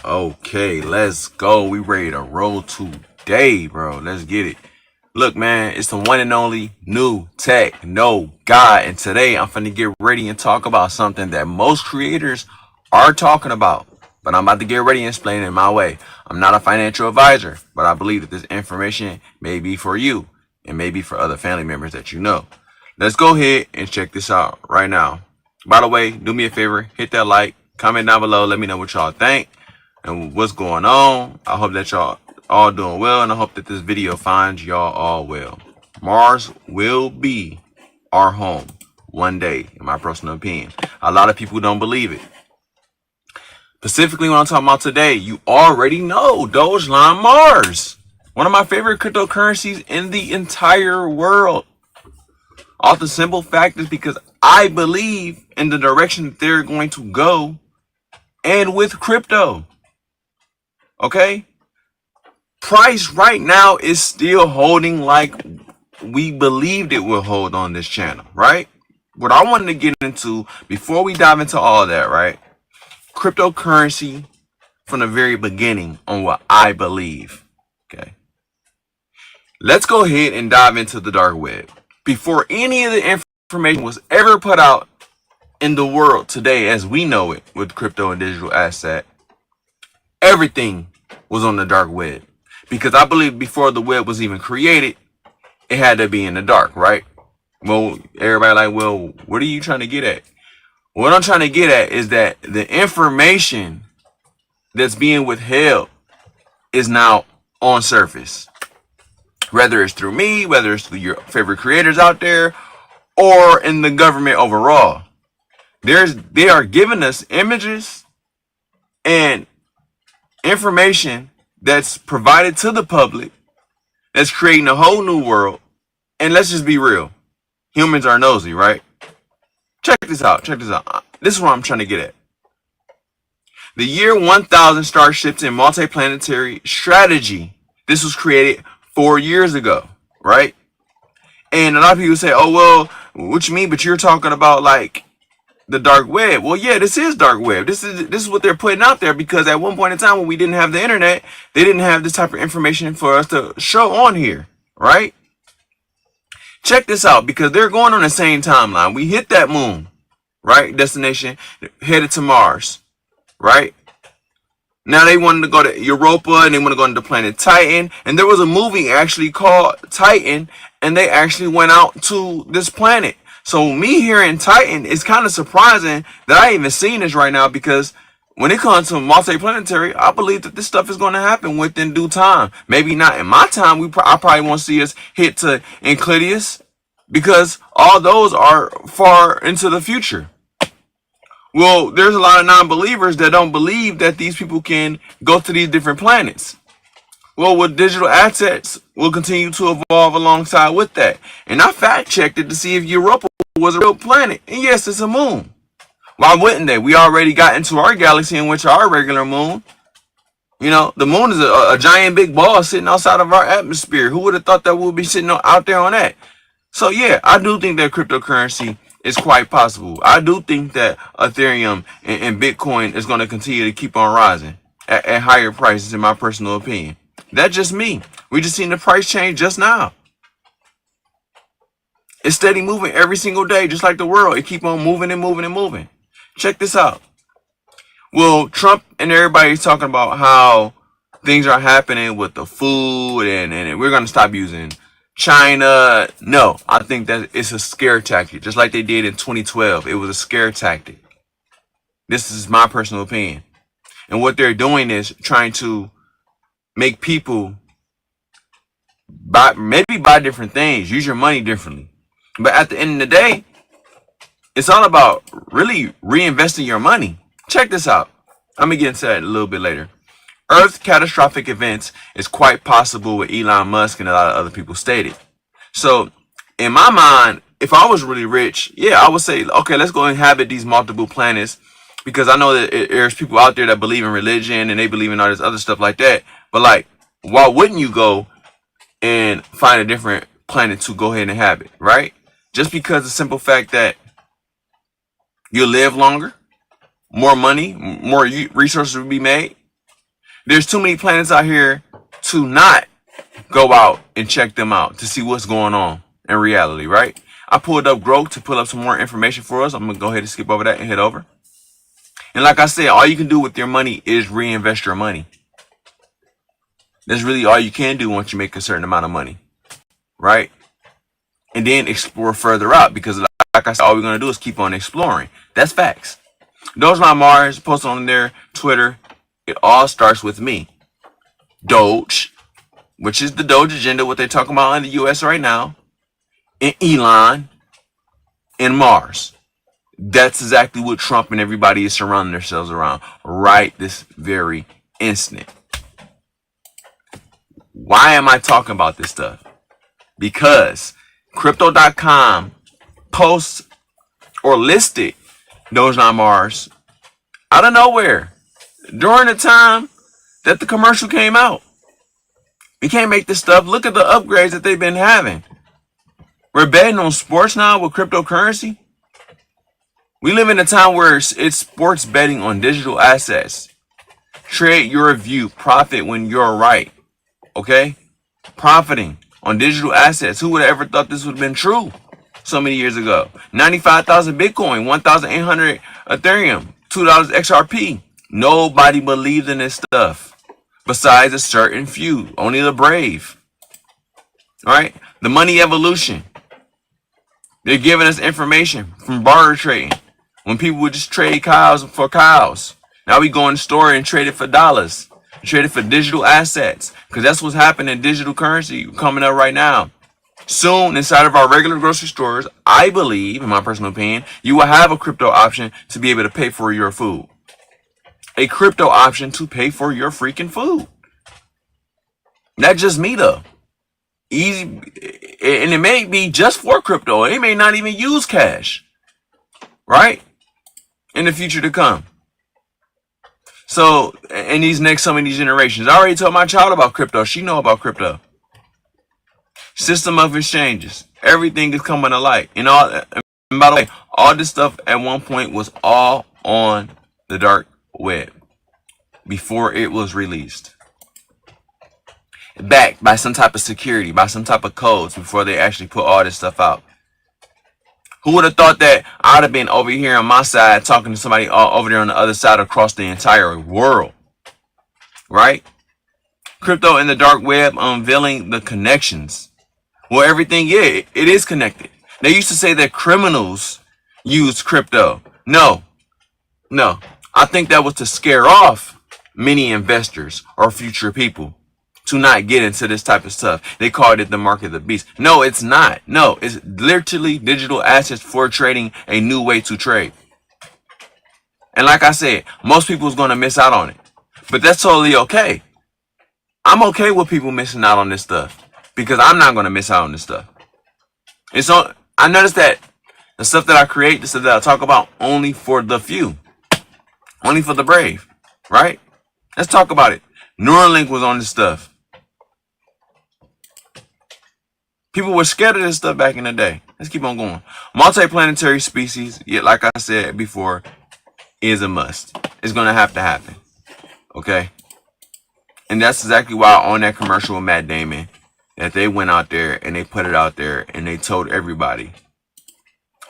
Okay, let's go. We ready to roll today, bro. Let's get it. Look, man, it's the one and only new tech, no guy. And today I'm finna get ready and talk about something that most creators are talking about. But I'm about to get ready and explain it my way. I'm not a financial advisor, but I believe that this information may be for you and maybe for other family members that you know. Let's go ahead and check this out right now. By the way, do me a favor, hit that like, comment down below, let me know what y'all think and what's going on. I hope that y'all all doing well, and I hope that this video finds y'all all well. Mars will be our home one day, in my personal opinion. A lot of people don't believe it. Specifically, what I'm talking about today, you already know Dogelon Mars, one of my favorite cryptocurrencies in the entire world. All the simple fact is because I believe in the direction that they're going to go, and with crypto. Okay? Price right now is still holding like we believed it would hold on this channel, right? What I wanted to get into before we dive into all that, right? Cryptocurrency from the very beginning on what I believe. Okay. Let's go ahead and dive into the dark web. Before any of the information was ever put out in the world today as we know it with crypto and digital asset, everything was on the dark web. Because I believe before the web was even created, it had to be in the dark, right? Well, everybody like, well, what are you trying to get at? What I'm trying to get at is that the information that's being withheld is now on surface. Whether it's through me, whether it's through your favorite creators out there, or in the government overall. They are giving us images and information that's provided to the public, that's creating a whole new world. And let's just be real. Humans are nosy, right? Check this out. Check this out. This is what I'm trying to get at. The year 1000 starships in multiplanetary strategy. This was created 4 years ago, right? And a lot of people say, oh, well, what you mean? But you're talking about like the dark web. Well, yeah, this is dark web. This is what they're putting out there, because at one point in time when we didn't have the internet, they didn't have this type of information for us to show on here, right? Check this out, because they're going on the same timeline. We hit that moon, right? Destination, headed to Mars, right? Now they wanted to go to Europa and they want to go into the planet Titan. And there was a movie actually called Titan, and they actually went out to this planet. So me hearing Titan is kind of surprising that I even seen this right now, because when it comes to multiplanetary, I believe that this stuff is going to happen within due time. Maybe not in my time. I probably won't see us hit to Euclideus, because all those are far into the future. Well, there's a lot of non-believers that don't believe that these people can go to these different planets. Well, with digital assets, we'll continue to evolve alongside with that. And I fact-checked it to see if Europa was a real planet. And yes, it's a moon. Why wouldn't they? We already got into our galaxy, in which our regular moon. You know, the moon is a giant big ball sitting outside of our atmosphere. Who would have thought that we'd be sitting out there on that? So yeah, I do think that cryptocurrency is quite possible. I do think that Ethereum and Bitcoin is going to continue to keep on rising at higher prices, in my personal opinion. That's just me. We just seen the price change just now. It's steady moving every single day, just like the world. It keep on moving and moving and moving. Check this out. Well, Trump and everybody's talking about how things are happening with the food and we're going to stop using China. No, I think that it's a scare tactic, just like they did in 2012. It was a scare tactic. This is my personal opinion. And what they're doing is trying to make people buy different things, use your money differently. But at the end of the day, it's all about really reinvesting your money. Check this out. I'm going to get into that a little bit later. Earth's catastrophic events is quite possible, with Elon Musk and a lot of other people stated. So in my mind, if I was really rich, yeah, I would say, okay, let's go inhabit these multiple planets, because I know that there's people out there that believe in religion and they believe in all this other stuff like that. But like, why wouldn't you go and find a different planet to go ahead and inhabit, right? Just because the simple fact that you'll live longer, more money, more resources will be made. There's too many planets out here to not go out and check them out to see what's going on in reality, right? I pulled up Grok to pull up some more information for us. I'm going to go ahead and skip over that and head over. And like I said, all you can do with your money is reinvest your money. That's really all you can do once you make a certain amount of money, right? And then explore further out, because like I said, all we're going to do is keep on exploring. That's facts. Dogelon Mars posted on their Twitter, it all starts with me. Doge, which is the Doge agenda, what they're talking about in the U.S. right now, and Elon, and Mars. That's exactly what Trump and everybody is surrounding themselves around right this very instant. Why am I talking about this stuff? Because Crypto.com posts or listed Dogelon Mars out of nowhere during the time that the commercial came out. We can't make this stuff. Look at the upgrades that they've been having. We're betting on sports now with cryptocurrency. We live in a time where it's sports betting on digital assets. Trade your view, profit when you're right. Okay? Profiting on digital assets. Who would have ever thought this would have been true so many years ago? 95,000 Bitcoin, 1,800 Ethereum, $2 XRP. Nobody believed in this stuff besides a certain few. Only the brave. All right? The money evolution. They're giving us information from barter trading. When people would just trade cows for cows. Now we go in the store and trade it for dollars. Trade it for digital assets. Because that's what's happening in digital currency coming up right now. Soon, inside of our regular grocery stores, I believe, in my personal opinion, you will have a crypto option to be able to pay for your food. A crypto option to pay for your freaking food. That's just me though. Easy, and it may be just for crypto. It may not even use cash. Right? In the future to come. So, in these next so many generations, I already told my child about crypto. She know about crypto. System of exchanges. Everything is coming to light. And by the way, all this stuff at one point was all on the dark web before it was released. Backed by some type of security, by some type of codes before they actually put all this stuff out. Who would have thought that I'd have been over here on my side talking to somebody over there on the other side across the entire world? Right? Crypto in the dark web unveiling the connections. Well, everything, yeah, it is connected. They used to say that criminals use crypto. No. I think that was to scare off many investors or future people to not get into this type of stuff. They called it the mark of the beast. No, it's not. No, it's literally digital assets for trading, a new way to trade. And like I said, most people is going to miss out on it. But that's totally okay. I'm okay with people missing out on this stuff because I'm not going to miss out on this stuff. And so I noticed that the stuff that I create, the stuff that I talk about, only for the few, only for the brave, right? Let's talk about it. Neuralink was on this stuff. People were scared of this stuff back in the day. Let's keep on going. Multiplanetary species, yet like I said before, is a must. It's going to have to happen. Okay? And that's exactly why on that commercial with Matt Damon, that they went out there and they put it out there and they told everybody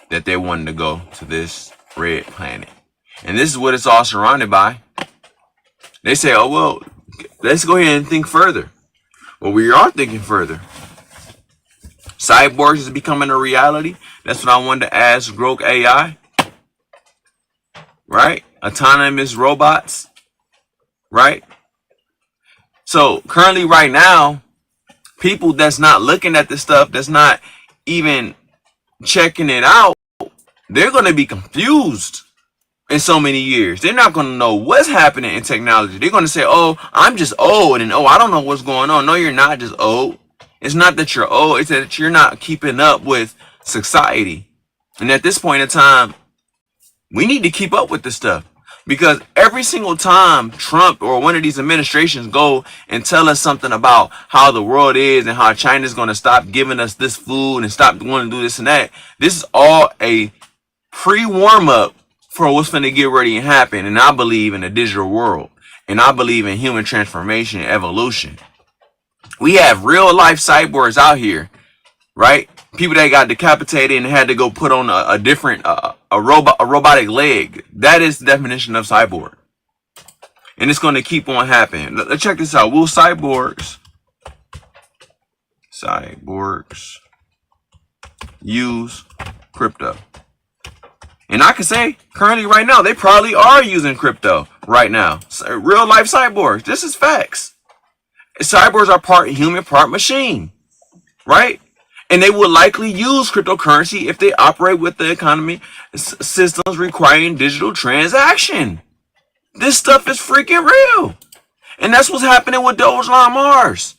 that they wanted to go to this red planet. And this is what it's all surrounded by. They say, oh, well, let's go ahead and think further. Well, we are thinking further. Cyborgs is becoming a reality. That's what I wanted to ask Grok AI. Right? Autonomous robots. Right? So currently right now, people that's not looking at this stuff, that's not even checking it out, they're going to be confused in so many years. They're not going to know what's happening in technology. They're going to say, oh, I'm just old, and oh, I don't know what's going on. No, you're not just old. It's not that you're old. It's that you're not keeping up with society. And at this point in time, we need to keep up with this stuff. Because every single time Trump or one of these administrations go and tell us something about how the world is and how China's going to stop giving us this food and stop wanting to do this and that, this is all a pre-warm-up for what's going to get ready and happen. And I believe in a digital world. And I believe in human transformation and evolution. We have real life cyborgs out here, right? People that got decapitated and had to go put on a different a robotic leg. That is the definition of cyborg. And it's going to keep on happening. Let's check this out. Will cyborgs use crypto? And I can say currently right now, they probably are using crypto right now. So, real life cyborgs. This is facts. Cyborgs are part human, part machine, right? And they will likely use cryptocurrency if they operate with the economy systems requiring digital transaction. This stuff is freaking real. And that's what's happening with Dogelon Mars.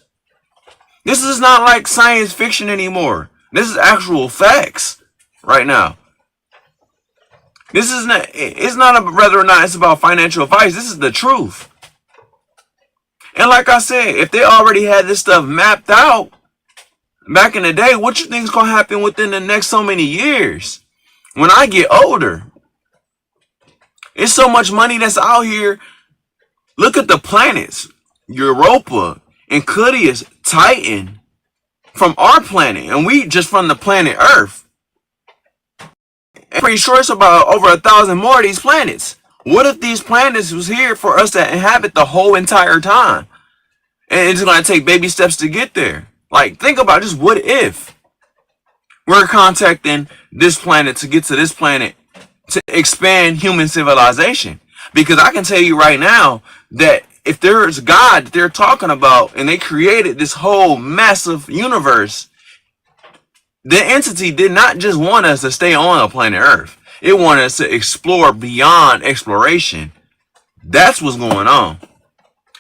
This is not like science fiction anymore. This is actual facts right now. This is not, it's not whether or not it's about financial advice. This is the truth. And like I said, if they already had this stuff mapped out back in the day, what you think is going to happen within the next so many years? When I get older, it's so much money that's out here. Look at the planets. Europa, Enceladus, Titan, from our planet. And we just from the planet Earth. I'm pretty sure it's about over 1,000 more of these planets. What if these planets was here for us to inhabit the whole entire time? And it's going to take baby steps to get there. Like, think about just what if we're contacting this planet to get to this planet to expand human civilization? Because I can tell you right now that if there's God that they're talking about and they created this whole massive universe, the entity did not just want us to stay on the planet Earth. It wanted us to explore beyond exploration. That's what's going on.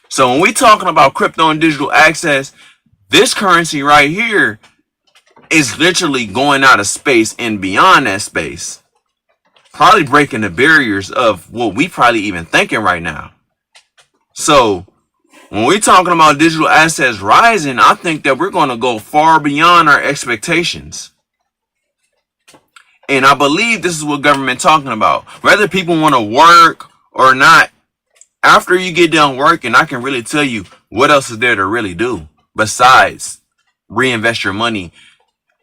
So when we're talking about crypto and digital access, this currency right here is literally going out of space and beyond that space. Probably breaking the barriers of what we probably even thinking right now. So when we're talking about digital assets rising, I think that we're going to go far beyond our expectations. And I believe this is what government talking about. Whether people want to work or not, after you get done working, I can really tell you what else is there to really do besides reinvest your money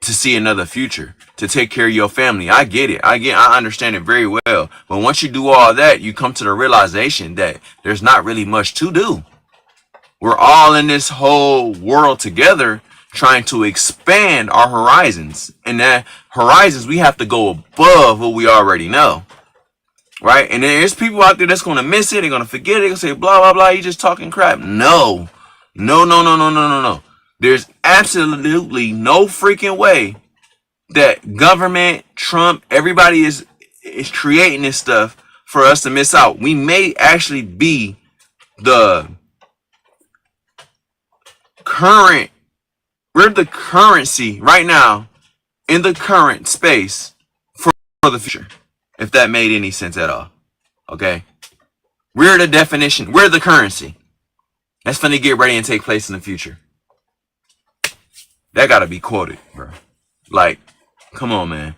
to see another future, to take care of your family. I get it. I understand it very well. But once you do all that, you come to the realization that there's not really much to do. We're all in this whole world together trying to expand our horizons. And that horizons, we have to go above what we already know. Right? And there's people out there that's going to miss it. They're going to forget it. They're going to say, blah, blah, blah. You just talking crap. No. No. There's absolutely no freaking way that government, Trump, everybody is creating this stuff for us to miss out. We may actually be the current, we're the currency right now in the current space for the future. If that made any sense at all. Okay? We're the definition. We're the currency. That's finna get ready and take place in the future. That gotta be quoted, bro. Like, come on, man.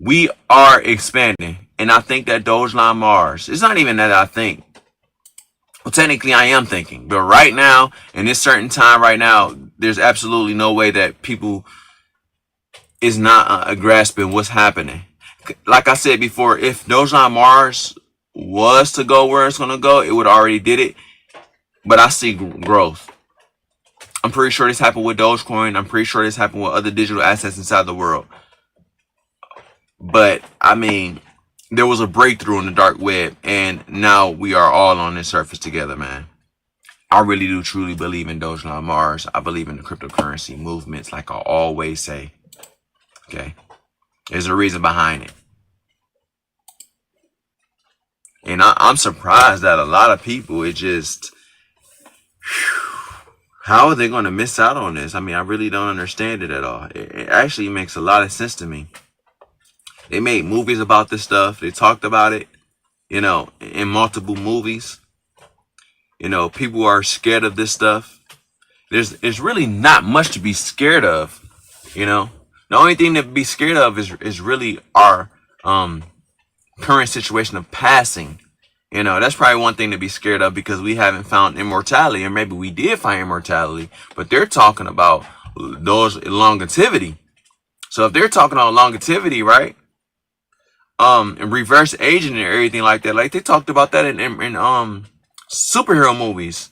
We are expanding. And I think that Dogelon Mars, it's not even that I think. Well, technically I am thinking. But right now, in this certain time right now, there's absolutely no way that people is not grasping what's happening. Like I said before, if Dogelon Mars was to go where it's going to go, it would already did it. But I see growth. I'm pretty sure this happened with Dogecoin. I'm pretty sure this happened with other digital assets inside the world. But, I mean, there was a breakthrough in the dark web. And now we are all on this surface together, man. I really do truly believe in Dogelon Mars. I believe in the cryptocurrency movements, like I always say. Okay? There's a reason behind it. And I'm surprised that a lot of people, it just, how are they going to miss out on this? I mean, I really don't understand it at all. It actually makes a lot of sense to me. They made movies about this stuff. They talked about it, you know, in multiple movies. You know, people are scared of this stuff. There's really not much to be scared of, you know. The only thing to be scared of is really our current situation of passing You know, that's probably one thing to be scared of, because we haven't found immortality, or maybe we did find immortality, but they're talking about those longevity. So if they're talking about longevity, right? And reverse aging and everything like that, like they talked about that in superhero movies,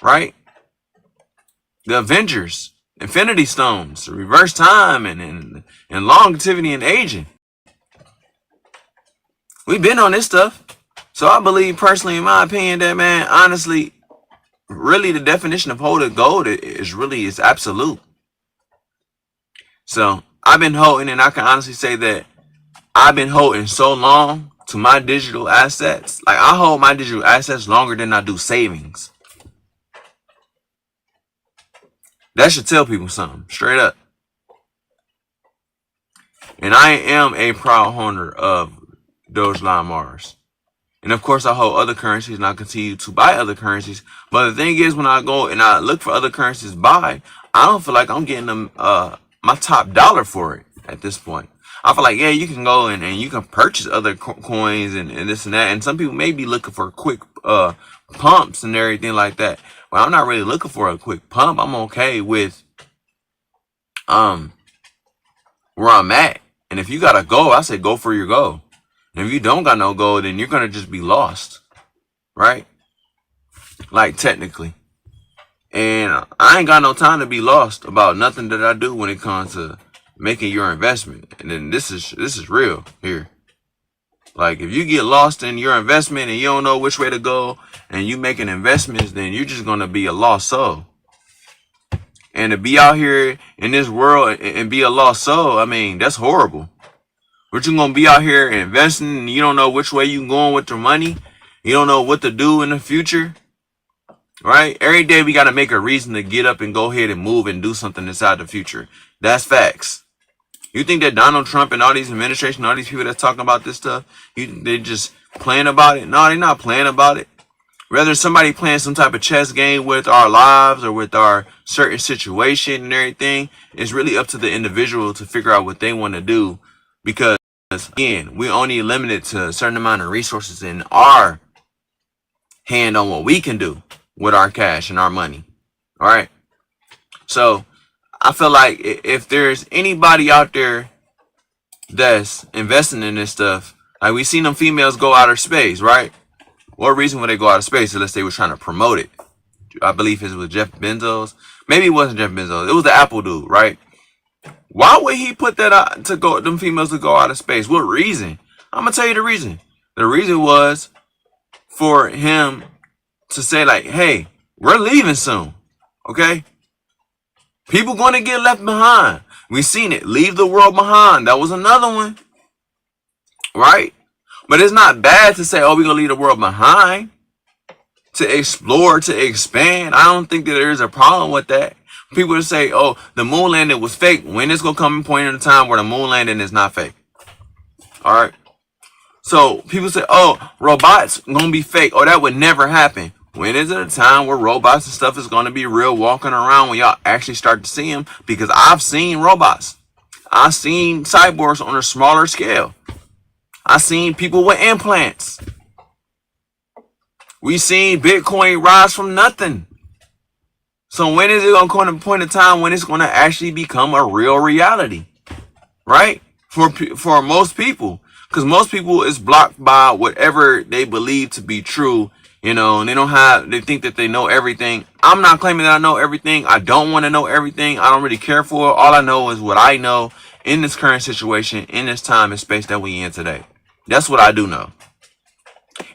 right? The Avengers, Infinity Stones, reverse time, and longevity and aging. We've been on this stuff. So I believe personally, in my opinion, that, man, honestly, really the definition of holding gold is absolute. So I've been holding, and I can honestly say that I've been holding so long to my digital assets. Like, I hold my digital assets longer than I do savings. That should tell people something, straight up. And I am a proud owner of Dogelon Mars. And of course, I hold other currencies, and I continue to buy other currencies. But the thing is, when I go and I look for other currencies to buy, I don't feel like I'm getting them my top dollar for it at this point. I feel like, yeah, you can go and you can purchase other coins and this and that. And some people may be looking for quick pumps and everything like that. But I'm not really looking for a quick pump. I'm okay with where I'm at. And if you got a goal, I say go for your goal. And if you don't got no goal, then you're going to just be lost, right? Like, technically. And I ain't got no time to be lost about nothing that I do when it comes to making your investment. And then this is real here. Like, if you get lost in your investment and you don't know which way to go, and you making investments, then you're just going to be a lost soul. And to be out here in this world and be a lost soul, I mean, that's horrible. But you're going to be out here investing, and you don't know which way you're going with your money. You don't know what to do in the future, right? Every day we got to make a reason to get up and go ahead and move and do something inside the future. That's facts. You think that Donald Trump and all these administration, all these people that's talking about this stuff, they just playing about it? No, they're not playing about it. Whether somebody playing some type of chess game with our lives or with our certain situation and everything, it's really up to the individual to figure out what they want to do. Because, again, we only limited to a certain amount of resources in our hand on what we can do with our cash and our money. All right. So I feel like if there's anybody out there that's investing in this stuff, like we seen them females go outer space, right? What reason would they go outer space unless they were trying to promote it? I believe it was Jeff Bezos. Maybe it wasn't Jeff Bezos. It was the Apple dude, right? Why would he put that out to go them females to go out of space? What reason? I'm gonna tell you the reason. The reason was for him to say, like, hey, we're leaving soon. Okay? People gonna get left behind. We seen it. Leave the world behind. That was another one. Right? But it's not bad to say, oh, we're gonna leave the world behind. To explore, to expand. I don't think that there's a problem with that. People will say, oh, the moon landing was fake. When is going to come a point in a time where the moon landing is not fake? All right. So people say, oh, robots going to be fake. Oh, that would never happen. When is it a time where robots and stuff is going to be real walking around when y'all actually start to see them? Because I've seen robots. I've seen cyborgs on a smaller scale. I've seen people with implants. We've seen Bitcoin rise from nothing. So when is it going to come to a point in time when it's going to actually become a real reality? Right? For most people. Because most people is blocked by whatever they believe to be true. You know, and they think that they know everything. I'm not claiming that I know everything. I don't want to know everything. I don't really care for it. All I know is what I know in this current situation, in this time and space that we in today. That's what I do know.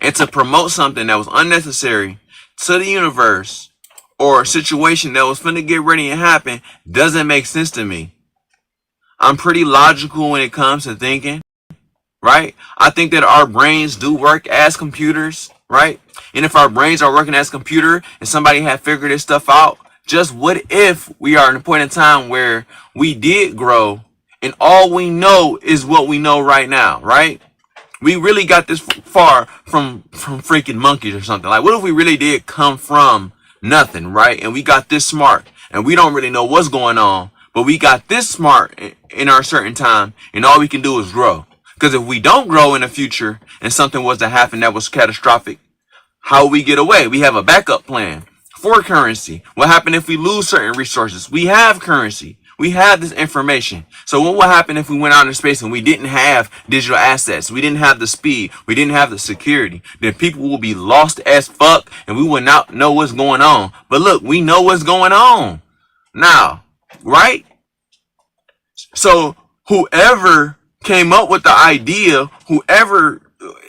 And to promote something that was unnecessary to the universe, or a situation that was finna get ready and happen, doesn't make sense to me. I'm pretty logical when it comes to thinking, right? I think that our brains do work as computers, right? And if our brains are working as a computer and somebody had figured this stuff out, just what if we are in a point in time where we did grow and all we know is what we know right now, right? We really got this far from freaking monkeys or something. Like, what if we really did come from nothing, right? And we got this smart and we don't really know what's going on, but we got this smart in our certain time and all we can do is grow. Because if we don't grow in the future and something was to happen that was catastrophic, How we get away? We have a backup plan for currency. What happens if we lose certain resources? We have currency. We have this information. So what would happen if we went out in space and we didn't have digital assets? We didn't have the speed. We didn't have the security. Then people will be lost as fuck and we would not know what's going on. But look, we know what's going on now, right? So whoever came up with the idea, whoever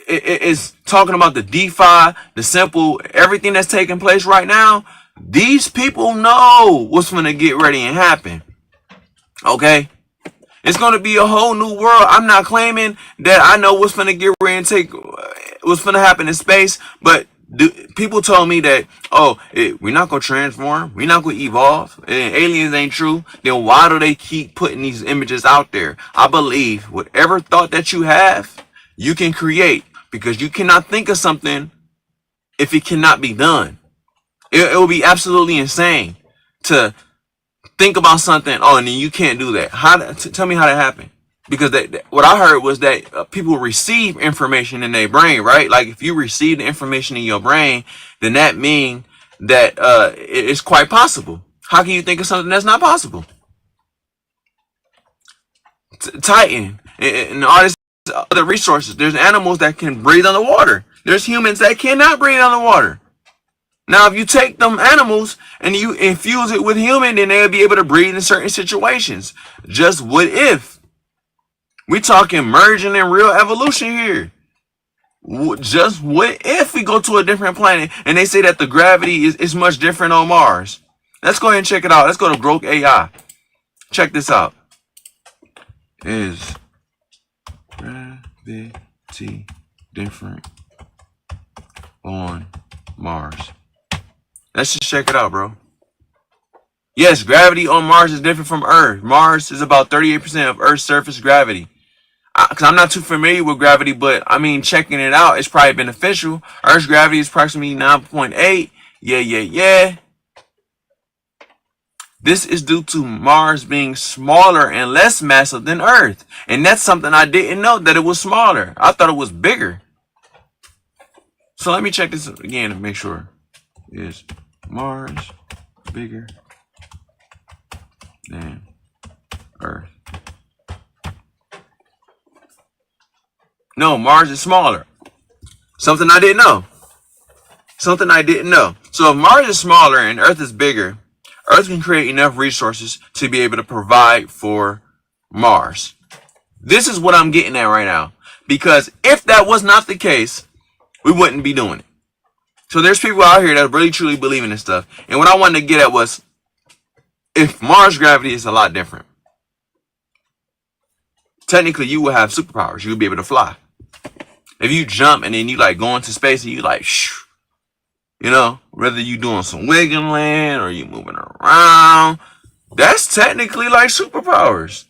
is talking about the DeFi, the simple, everything that's taking place right now, these people know what's going to get ready and happen. Okay? It's going to be a whole new world. I'm not claiming that I know what's going to get ready and what's going to happen in space, but people told me that, we're not going to transform, we're not going to evolve, and aliens ain't true. Then why do they keep putting these images out there? I believe whatever thought that you have, you can create, because you cannot think of something if it cannot be done. It will be absolutely insane to think about something, and then you can't do that. Tell me how that happened. Because what I heard was that people receive information in their brain, right? Like if you receive the information in your brain, then that means that it's quite possible. How can you think of something that's not possible? Titan and all this other resources. There's animals that can breathe underwater. There's humans that cannot breathe underwater. Now, if you take them animals and you infuse it with human, then they'll be able to breathe in certain situations. Just what if? We talking merging and real evolution here. Just what if we go to a different planet and they say that the gravity is much different on Mars? Let's go ahead and check it out. Let's go to Grok AI. Check this out. Is gravity different on Mars? Let's just check it out, bro. Yes, gravity on Mars is different from Earth. Mars is about 38% of Earth's surface gravity. Because I'm not too familiar with gravity, but I mean, checking it out is probably beneficial. Earth's gravity is approximately 9.8. Yeah. This is due to Mars being smaller and less massive than Earth. And that's something I didn't know, that it was smaller. I thought it was bigger. So let me check this again to make sure. Is Mars bigger than Earth? No, Mars is smaller. Something I didn't know. So if Mars is smaller and Earth is bigger, Earth can create enough resources to be able to provide for Mars. This is what I'm getting at right now. Because if that was not the case, we wouldn't be doing it. So there's people out here that really truly believe in this stuff. And what I wanted to get at was, if Mars gravity is a lot different, technically you will have superpowers. You will be able to fly. If you jump and then you like go into space and you like, whether you doing some wiggling or you moving around, that's technically like superpowers.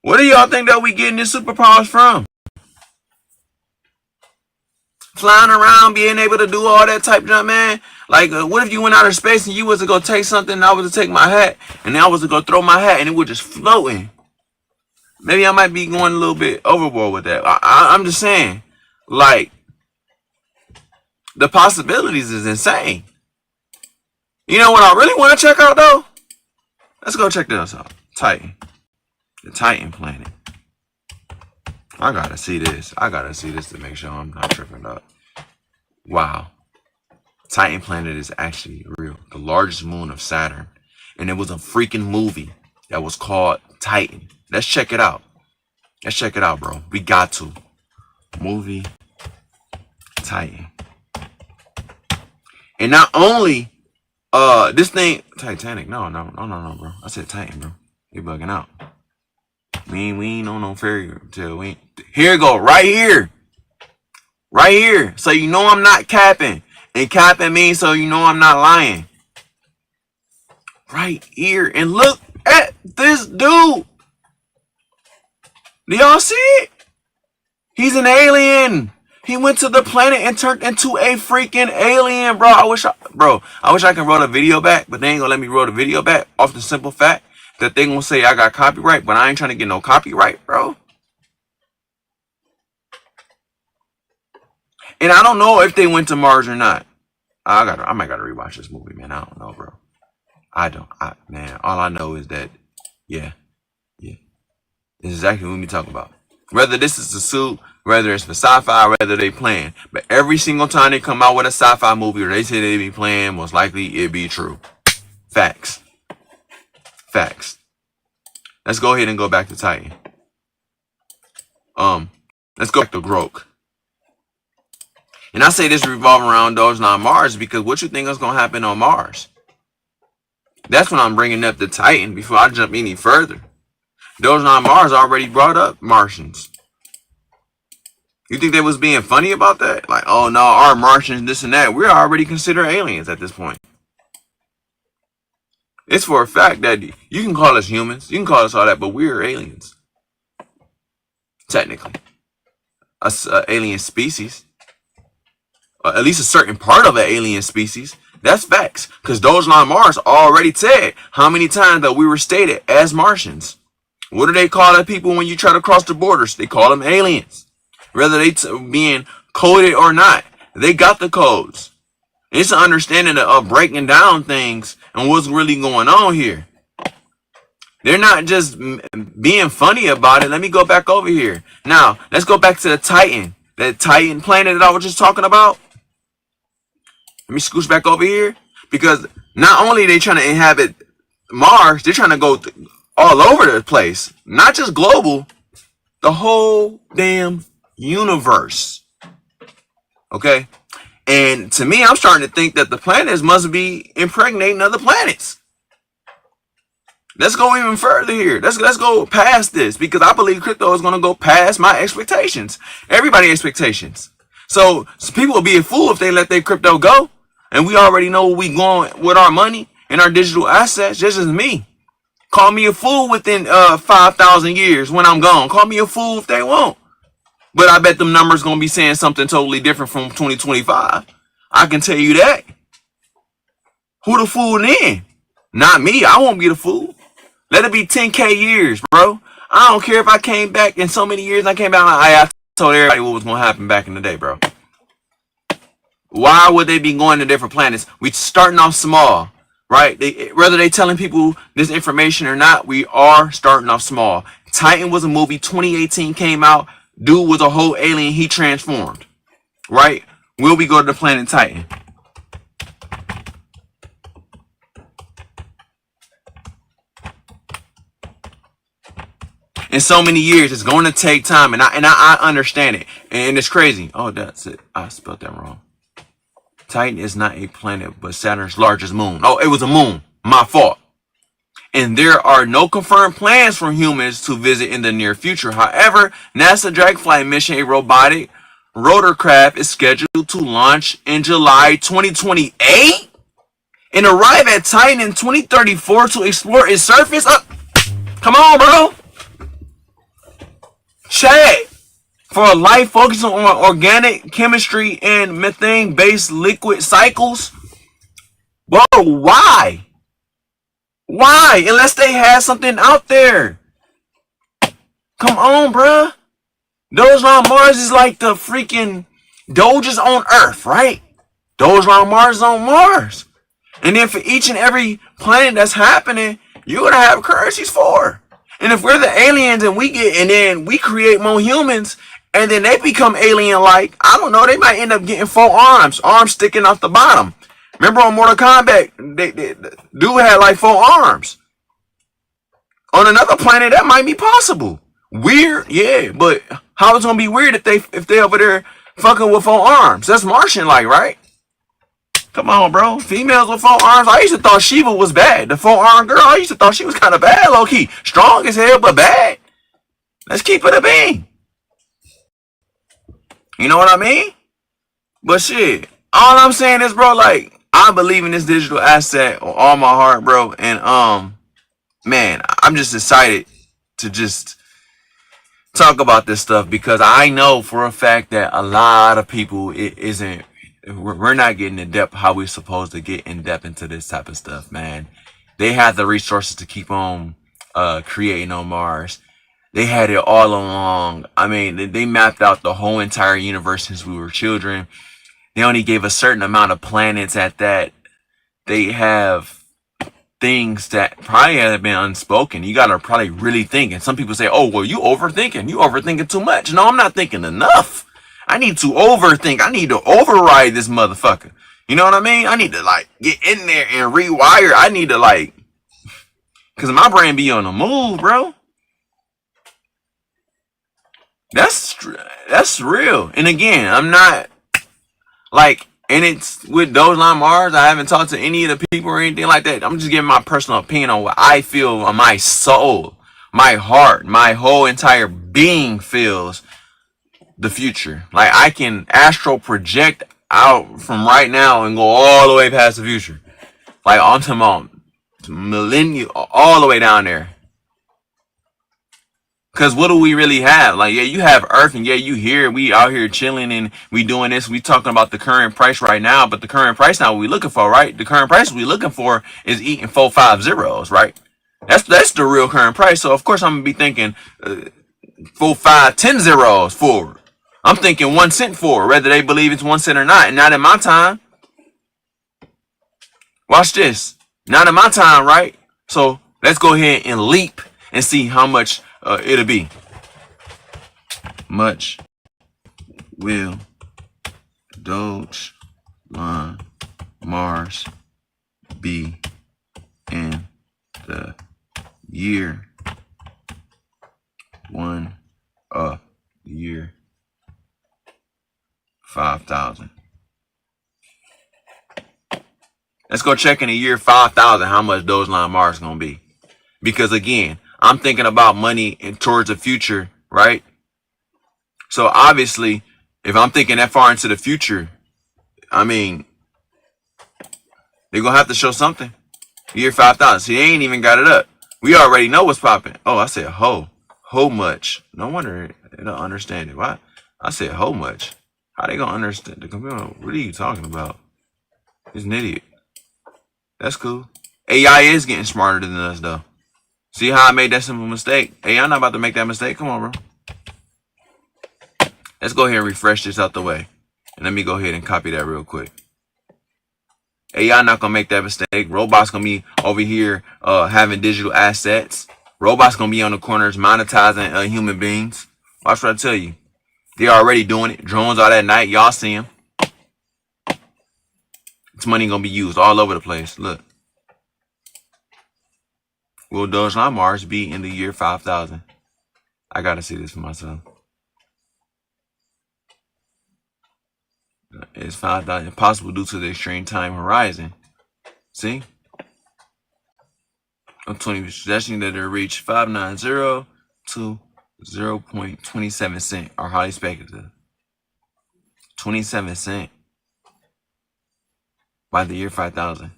Where do y'all think that we getting these superpowers from? Flying around, being able to do all that type jump, man. Like, what if you went out of space and you was to go take something and I was to take my hat and then I was to go throw my hat and it was just floating? Maybe I might be going a little bit overboard with that. I'm just saying, like, the possibilities is insane. You know what I really want to check out, though? Let's go check this out. Titan. The Titan planet. I gotta see this. To make sure I'm not tripping up. Wow. Titan planet is actually real. The largest moon of Saturn. And it was a freaking movie that was called Titan. Let's check it out. Bro. We got to. Movie Titan. And not only this thing Titanic. No, bro. I said Titan, bro. You bugging out. We ain't on no fairy tale. We ain't. Here you go, right here. So you know I'm not capping. And capping means so you know I'm not lying. Right here. And look at this dude. Do y'all see it? He's an alien. He went to the planet and turned into a freaking alien, bro. I wish I could roll the video back, but they ain't gonna let me roll the video back off the simple fact that they gonna say I got copyright, but I ain't trying to get no copyright, bro. And I don't know if they went to Mars or not. I might gotta rewatch this movie, man. I don't know, bro. Man, all I know is that, yeah, yeah. It's exactly what we talking about. Whether this is the suit, whether it's for sci-fi, whether they playing. But every single time they come out with a sci-fi movie or they say they be playing, most likely it be true. Facts. Facts. Let's go ahead and go back to Titan. Let's go back to Grok. And I say this revolving around Dogelon Mars because what you think is going to happen on Mars? That's when I'm bringing up the Titan before I jump any further. Dogelon Mars already brought up Martians. You think they was being funny about that? Like, oh no, our Martians, this and that. We're already considered aliens at this point. It's for a fact that you can call us humans, you can call us all that, but we're aliens. Technically. Us alien species. At least a certain part of an alien species. That's facts. Because Dogelon Mars already said how many times that we were stated as Martians. What do they call the people when you try to cross the borders? They call them aliens. Whether they being coded or not, they got the codes. It's an understanding of breaking down things and what's really going on here. They're not just being funny about it. Let me go back over here. Now, let's go back to the Titan. That Titan planet that I was just talking about. Let me scooch back over here. Because not only are they trying to inhabit Mars, they're trying to go all over the place. Not just global. The whole damn universe. Okay? And to me, I'm starting to think that the planets must be impregnating other planets. Let's go even further here. Let's go past this because I believe crypto is going to go past my expectations. Everybody's expectations. So people will be a fool if they let their crypto go. And we already know where we going with our money and our digital assets. Just as me. Call me a fool within 5,000 years when I'm gone. Call me a fool if they won't. But I bet them numbers going to be saying something totally different from 2025. I can tell you that. Who the fool then? Not me. I won't be the fool. Let it be 10K years, bro. I don't care if I came back in so many years. I came back. I told everybody what was going to happen back in the day, bro. Why would they be going to different planets? We starting off small, right? Whether they telling people this information or not, we are starting off small. Titan was a movie. 2018 came out. Dude was a whole alien. He transformed, right? Will we go to the planet Titan? In so many years, it's going to take time, and I understand it, and it's crazy. Oh, that's it. I spelled that wrong. Titan is not a planet, but Saturn's largest moon. Oh, it was a moon. My fault. And there are no confirmed plans for humans to visit in the near future. However, NASA Dragonfly mission, a robotic rotorcraft, is scheduled to launch in July 2028 and arrive at Titan in 2034 to explore its surface. Come on, bro. Chat. For a life focusing on organic chemistry and methane-based liquid cycles. Whoa, why? Why? Unless they had something out there. Come on, bruh. Dogelon Mars is like the freaking Doges on Earth, right? Dogelon Mars is on Mars. And then for each and every planet that's happening, you're going to have currencies for. And if we're the aliens and then we create more humans, and then they become alien-like, I don't know, they might end up getting 4 arms sticking off the bottom. Remember on Mortal Kombat, dude had like 4 arms. On another planet, that might be possible. Weird, yeah, but how it's gonna be weird if they over there fucking with 4 arms? That's Martian-like, right? Come on, bro. Females with 4 arms. I used to thought Shiva was bad. The 4-arm girl, I used to thought she was kind of bad, low-key. Strong as hell, but bad. Let's keep it a bean. You know what I mean? But shit, all I'm saying is, bro, like, I believe in this digital asset with all my heart, bro. And, man, I'm just excited to just talk about this stuff because I know for a fact that a lot of people, we're not getting in depth how we're supposed to get in depth into this type of stuff, man. They have the resources to keep on creating on Mars. They had it all along. I mean, they mapped out the whole entire universe since we were children. They only gave a certain amount of planets at that. They have things that probably have been unspoken. You gotta probably really think. And some people say, oh, well, you overthinking. You overthinking too much. No, I'm not thinking enough. I need to overthink. I need to override this motherfucker. You know what I mean? I need to like get in there and rewire. I need to like, cause my brain be on the move, bro. That's real. And again, I'm not like, and it's with Dogelon Mars. I haven't talked to any of the people or anything like that. I'm just giving my personal opinion on what I feel on my soul, my heart, my whole entire being feels the future. Like I can astral project out from right now and go all the way past the future. Like I'm talking about millennia, all the way down there. Cause what do we really have? Like, yeah, you have Earth, and yeah, you here. We out here chilling, and we doing this. We talking about the current price right now, but the current price now what we looking for, right? The current price we looking for is eating 4 5 zeros, right? That's the real current price. So of course I'm gonna be thinking 4 5 10 zeros forward. I'm thinking 1 cent forward, whether they believe it's 1 cent or not. And not in my time. Watch this. Not in my time, right? So let's go ahead and leap and see how much it'll be. Much will Dogelon Mars be in the year year 5,000? Let's go check in the year 5,000 how much Dogelon Mars is gonna be. Because again, I'm thinking about money and towards the future, right? So obviously, if I'm thinking that far into the future, I mean, they're gonna have to show something. Year 5,000. See, they ain't even got it up. We already know what's popping. Oh, I said ho much. No wonder they don't understand it. Why? I said ho much. How they gonna understand the computer? What are you talking about? He's an idiot. That's cool. AI is getting smarter than us, though. See how I made that simple mistake? Hey, I'm not about to make that mistake. Come on, bro. Let's go ahead and refresh this out the way. And let me go ahead and copy that real quick. AI not going to make that mistake. Robots going to be over here having digital assets. Robots going to be on the corners monetizing human beings. Watch what I tell you. They're already doing it. Drones out at night. Y'all see them. This money going to be used all over the place. Look. Will Dogelon Mars be in the year 5,000? I gotta see this for myself. It's 5,000 impossible due to the extreme time horizon. See? I'm 20 suggesting that it reach 590 to 0.27 cent are highly speculative. 27 cent by the year 5,000.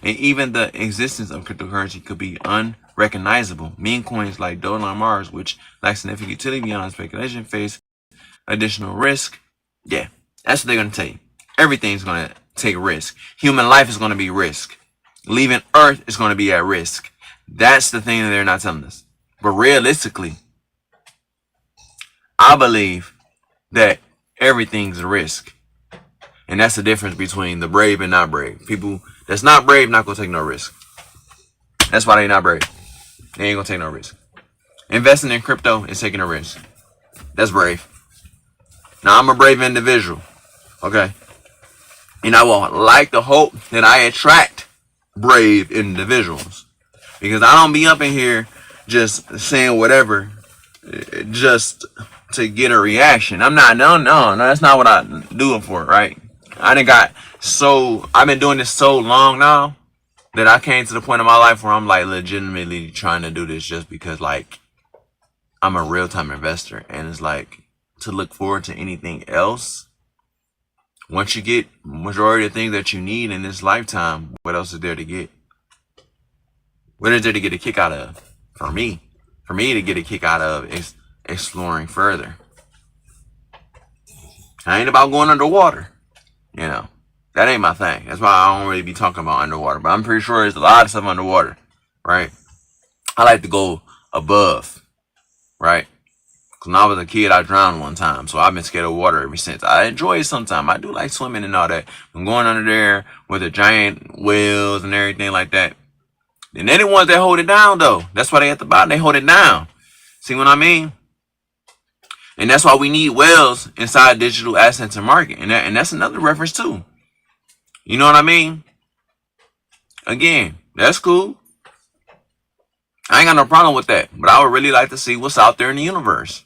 And even the existence of cryptocurrency could be unrecognizable. Meme coins like Dogelon Mars, which lack significant utility beyond speculation, face additional risk. Yeah, that's what they're going to tell you. Everything's going to take risk. Human life is going to be risk. Leaving Earth is going to be at risk. That's the thing that they're not telling us. But realistically, I believe that everything's a risk. And that's the difference between the brave and not brave. People that's not brave, not going to take no risk. That's why they're not brave. They ain't going to take no risk. Investing in crypto is taking a risk. That's brave. Now, I'm a brave individual. Okay? And I will like to hope that I attract brave individuals. Because I don't be up in here just saying whatever just to get a reaction. I'm not, no, that's not what I do it for, right? I've been doing this so long now that I came to the point in my life where I'm like legitimately trying to do this just because like I'm a real-time investor. And it's like to look forward to anything else. Once you get majority of things that you need in this lifetime, what else is there to get? What is there to get a kick out of? For me to get a kick out of is exploring further. I ain't about going underwater. You know, that ain't my thing. That's why I don't really be talking about underwater. But I'm pretty sure there's a lot of stuff underwater, right? I like to go above, right? Cause when I was a kid, I drowned one time, so I've been scared of water ever since. I enjoy it sometimes. I do like swimming and all that. I'm going under there with the giant whales and everything like that. And they're the ones that hold it down, though. That's why they at the bottom. They hold it down. See what I mean? And that's why we need whales inside digital assets and market. And that's another reference, too. You know what I mean? Again, that's cool. I ain't got no problem with that. But I would really like to see what's out there in the universe.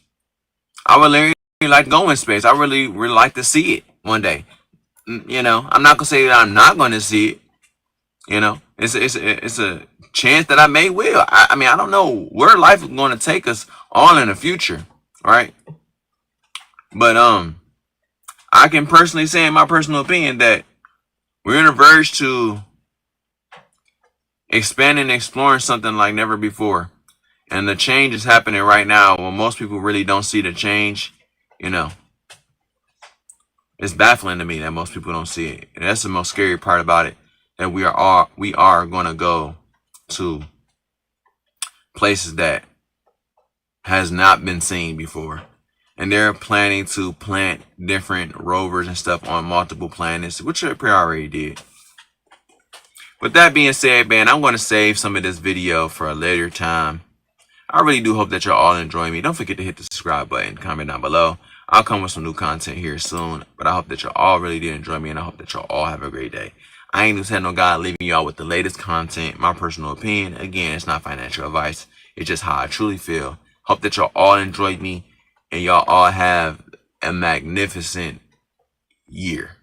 I would really like to go in space. I really like to see it one day. You know, I'm not going to say that I'm not going to see it. You know, it's a chance that I may will. I mean, I don't know where life is going to take us all in the future, right? But I can personally say, in my personal opinion, that we're on the verge to expanding and exploring something like never before, and the change is happening right now. When most people really don't see the change, you know, it's baffling to me that most people don't see it, and that's the most scary part about it. That we are going to go to places that has not been seen before. And they're planning to plant different rovers and stuff on multiple planets, which they already did. With that being said, man, I'm going to save some of this video for a later time. I really do hope that you're all enjoying me. Don't forget to hit the subscribe button, comment down below. I'll come with some new content here soon. But I hope that you all really did enjoy me, and I hope that you all have a great day. I ain't just had no guy leaving y'all with the latest content, my personal opinion. Again, it's not financial advice. It's just how I truly feel. Hope that y'all all enjoyed me, and y'all all have a magnificent year.